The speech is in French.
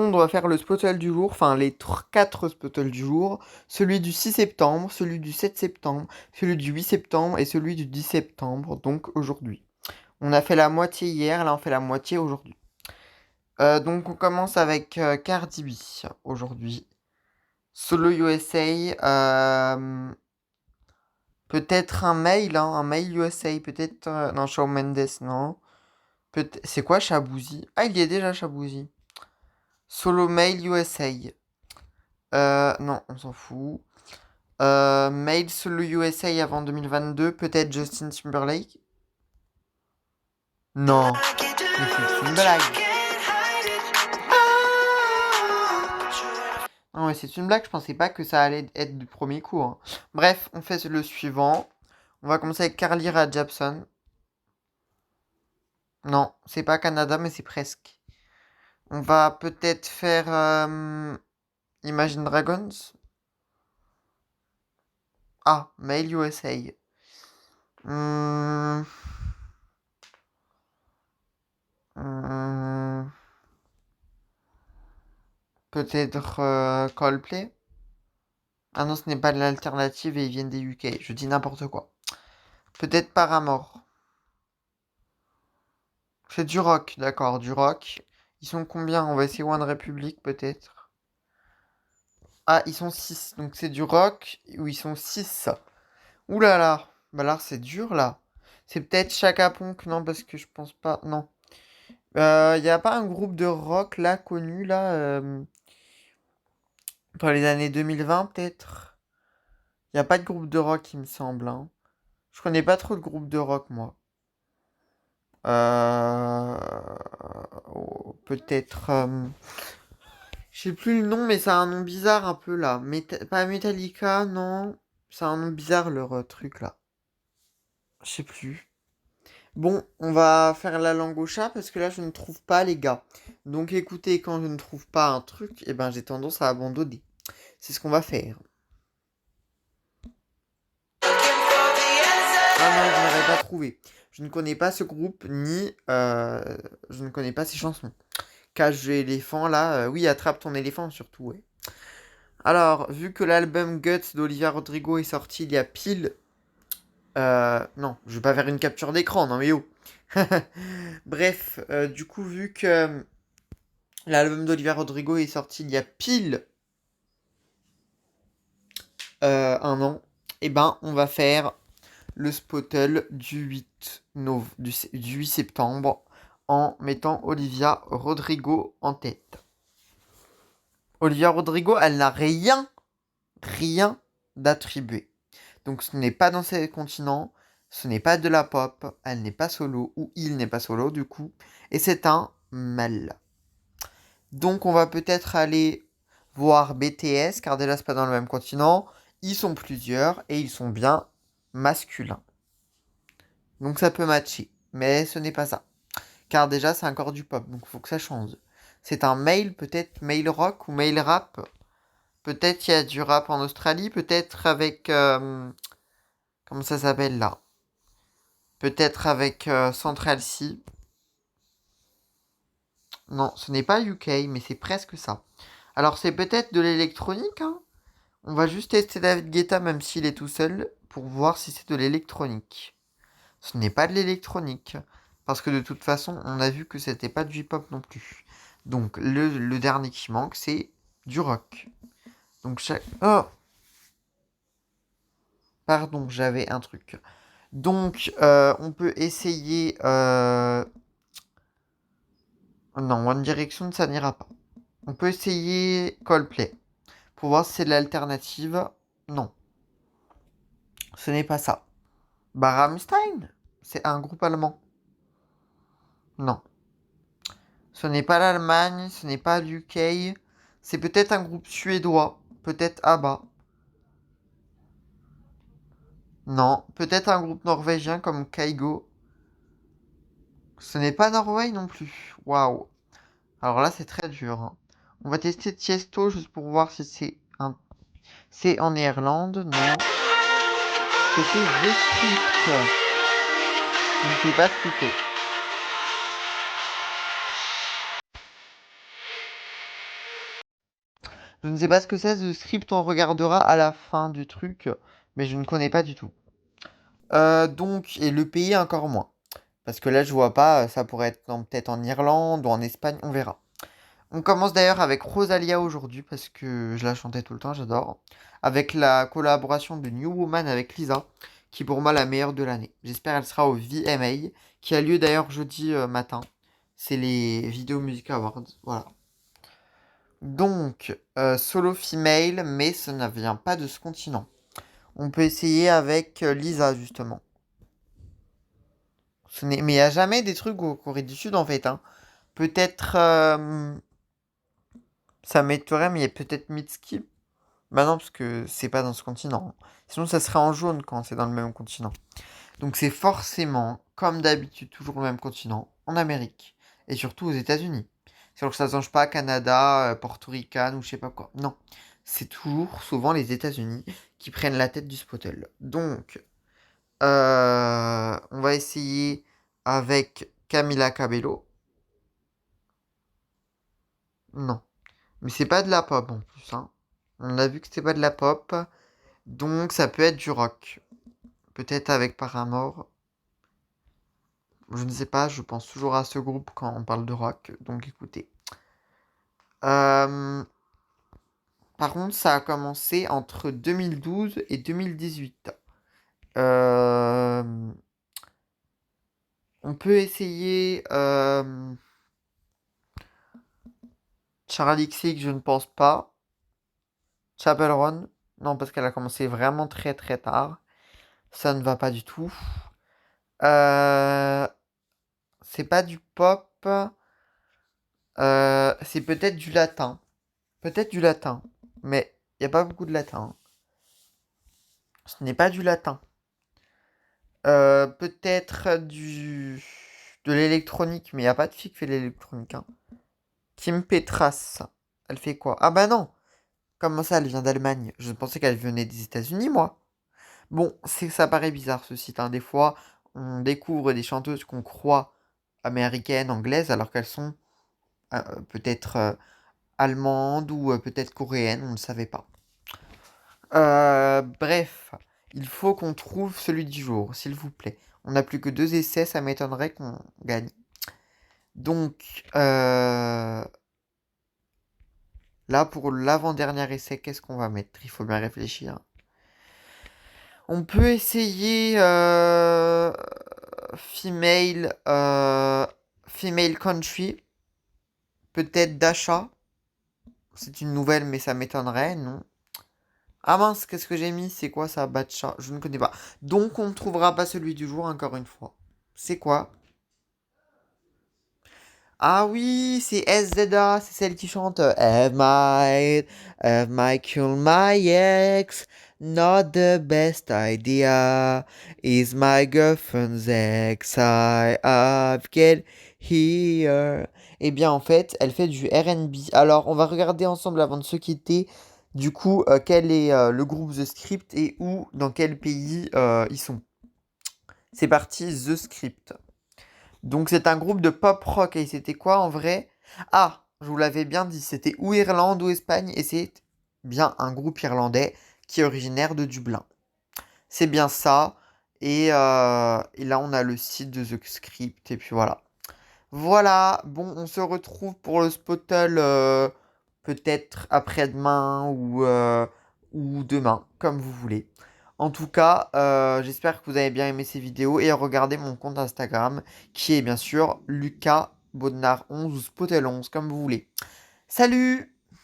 monde, on va faire le spottle du jour, enfin les 4 spottles du jour. Celui du 6 septembre, celui du 7 septembre, celui du 8 septembre et celui du 10 septembre, donc aujourd'hui. On a fait la moitié hier, là on fait la moitié aujourd'hui. Donc on commence avec Cardi B aujourd'hui. Solo USA, peut-être un mail USA, peut-être... non, Shawn Mendes, non. C'est quoi Shaboozy? Ah, il y est déjà Shaboozy. Solo Mail USA. Non, on s'en fout. Mail Solo USA avant 2022, peut-être Justin Timberlake? Non, mais c'est une blague. Non, mais c'est une blague, je pensais pas que ça allait être du premier coup, hein. Bref, on fait le suivant. On va commencer avec Carly Rae Jepsen. Non, c'est pas Canada, mais c'est presque. On va peut-être faire Imagine Dragons. Ah, Mail USA. Hmm, hmm, peut-être Coldplay. Ah non, ce n'est pas de l'alternative et ils viennent des UK. Je dis n'importe quoi. Peut-être Paramore. C'est du rock, d'accord, du rock. Ils sont combien? On va essayer One Republic peut-être. Ah, ils sont 6. Donc c'est du rock où ils sont 6. Ouh là là. Bah là, c'est dur là. C'est peut-être Chaka Ponk, non, parce que je pense pas. Non. Y a pas un groupe de rock là connu là dans les années 2020 peut-être? Y a pas de groupe de rock, il me semble, hein. Je connais pas trop de groupes de rock moi. Peut-être. Je sais plus le nom, mais ça a un nom bizarre un peu là. Pas Metallica, non. C'est un nom bizarre leur truc là. Je sais plus. Bon, on va faire la langue au chat parce que là je ne trouve pas les gars. Donc écoutez, quand je ne trouve pas un truc, eh ben j'ai tendance à abandonner. C'est ce qu'on va faire. Ah non, je n'aurais pas trouvé. Je ne connais pas ce groupe ni je ne connais pas ces chansons. Cage éléphant là, oui, attrape ton éléphant surtout, ouais. Alors, vu que l'album Guts d'Olivia Rodrigo est sorti il y a pile... non, je vais pas faire une capture d'écran, non mais oh. Bref, du coup, vu que l'album d'Olivia Rodrigo est sorti il y a pile un an, eh ben, on va faire le spottle du 8 septembre en mettant Olivia Rodrigo en tête. Olivia Rodrigo, elle n'a rien d'attribué. Donc ce n'est pas dans ces continents, ce n'est pas de la pop, elle n'est pas solo, ou il n'est pas solo du coup, et c'est un mâle. Donc on va peut-être aller voir BTS, car déjà c'est pas dans le même continent, ils sont plusieurs, et ils sont bien masculins. Donc ça peut matcher, mais ce n'est pas ça. Car déjà c'est encore du pop, donc il faut que ça change. C'est un male, peut-être male rock ou male rap. Peut-être il y a du rap en Australie, peut-être avec... comment ça s'appelle là? Peut-être avec Central C. Non, ce n'est pas UK, mais c'est presque ça. Alors c'est peut-être de l'électronique, hein. On va juste tester David Guetta même s'il est tout seul pour voir si c'est de l'électronique. Ce n'est pas de l'électronique. Parce que de toute façon, on a vu que c'était pas du hip-hop non plus. Donc le dernier qui manque, c'est du rock. Donc chaque... Oh, pardon, j'avais un truc. Donc on peut essayer... Non, One Direction, ça n'ira pas. On peut essayer Coldplay. Pour voir si c'est de l'alternative. Non, ce n'est pas ça. Bah Rammstein, c'est un groupe allemand. Non. Ce n'est pas l'Allemagne, ce n'est pas l'UK. C'est peut-être un groupe suédois. Peut-être ABBA. Non. Peut-être un groupe norvégien comme Kaigo. Ce n'est pas Norway non plus. Waouh. Alors là, c'est très dur, hein. On va tester Tiesto juste pour voir si c'est un... C'est en Néerlande. Non. C'était The Script. Je ne sais pas ce que c'est. Je ne sais pas ce que c'est, The Script, on regardera à la fin du truc, mais je ne connais pas du tout. Donc, et le pays encore moins. Parce que là, je vois pas, ça pourrait être peut-être en Irlande ou en Espagne, on verra. On commence d'ailleurs avec Rosalia aujourd'hui, parce que je la chantais tout le temps, j'adore. Avec la collaboration de New Woman avec Lisa, qui est pour moi la meilleure de l'année. J'espère qu'elle sera au VMA, qui a lieu d'ailleurs jeudi matin. C'est les Video Music Awards, voilà. Donc, solo female, mais ça ne vient pas de ce continent. On peut essayer avec Lisa, justement. Mais il n'y a jamais des trucs au Corée du Sud, en fait. Hein. Peut-être... ça m'étonnerait, mais il y a peut-être Mitski. Bah non, parce que c'est pas dans ce continent. Sinon, ça serait en jaune quand c'est dans le même continent. Donc c'est forcément, comme d'habitude, toujours le même continent, en Amérique. Et surtout aux États-Unis. C'est-à-dire que ça ne change pas Canada, Porto Rican ou je sais pas quoi. Non. C'est toujours, souvent, les États-Unis qui prennent la tête du Spottle. Donc, on va essayer avec Camila Cabello. Non. Mais c'est pas de la pop en plus. Hein. On a vu que c'était pas de la pop. Donc ça peut être du rock. Peut-être avec Paramore. Je ne sais pas, je pense toujours à ce groupe quand on parle de rock. Donc écoutez. Euh, Par contre, ça a commencé entre 2012 et 2018. Euh, On peut essayer Charlie XCX, je ne pense pas. Chapel Roan, non, parce qu'elle a commencé vraiment très très tard. Ça ne va pas du tout. Euh, c'est pas du pop. C'est peut-être du latin. Peut-être du latin. Mais il n'y a pas beaucoup de latin. Ce n'est pas du latin. Peut-être de l'électronique, mais il n'y a pas de fille qui fait de l'électronique. Hein. Kim Petras. Elle fait quoi? Ah bah non. Comment ça, elle vient d'Allemagne? Je pensais qu'elle venait des États-Unis, moi. Bon, ça paraît bizarre ce site. Hein. Des fois, on découvre des chanteuses qu'on croit américaines, anglaises, alors qu'elles sont peut-être allemandes ou peut-être coréennes, on ne savait pas. Bref, il faut qu'on trouve celui du jour, s'il vous plaît. On n'a plus que 2 essais, ça m'étonnerait qu'on gagne. Donc, là, pour l'avant-dernier essai, qu'est-ce qu'on va mettre? Il faut bien réfléchir. On peut essayer female, female country, peut-être Dasha. C'est une nouvelle, mais ça m'étonnerait, non? Ah mince, qu'est-ce que j'ai mis? C'est quoi ça, Batcha? Je ne connais pas. Donc on ne trouvera pas celui du jour encore une fois. C'est quoi? Ah oui, c'est SZA, c'est celle qui chante Have my kill my ex, not the best idea. Is my girlfriend's ex I have get here. Eh bien en fait, elle fait du R&B. Alors on va regarder ensemble avant de se quitter. Du coup, quel est le groupe The Script et où, dans quel pays ils sont. C'est parti, The Script. Donc c'est un groupe de pop rock et c'était quoi en vrai? Ah, je vous l'avais bien dit, c'était ou Irlande ou Espagne et c'est bien un groupe irlandais qui est originaire de Dublin. C'est bien ça. Et là on a le site de The Script et puis voilà. Voilà, bon on se retrouve pour le Spottle peut-être après-demain ou demain, comme vous voulez. En tout cas, j'espère que vous avez bien aimé ces vidéos et regardez mon compte Instagram qui est bien sûr Lucas Bodnar 11 ou Spotel 11 comme vous voulez. Salut!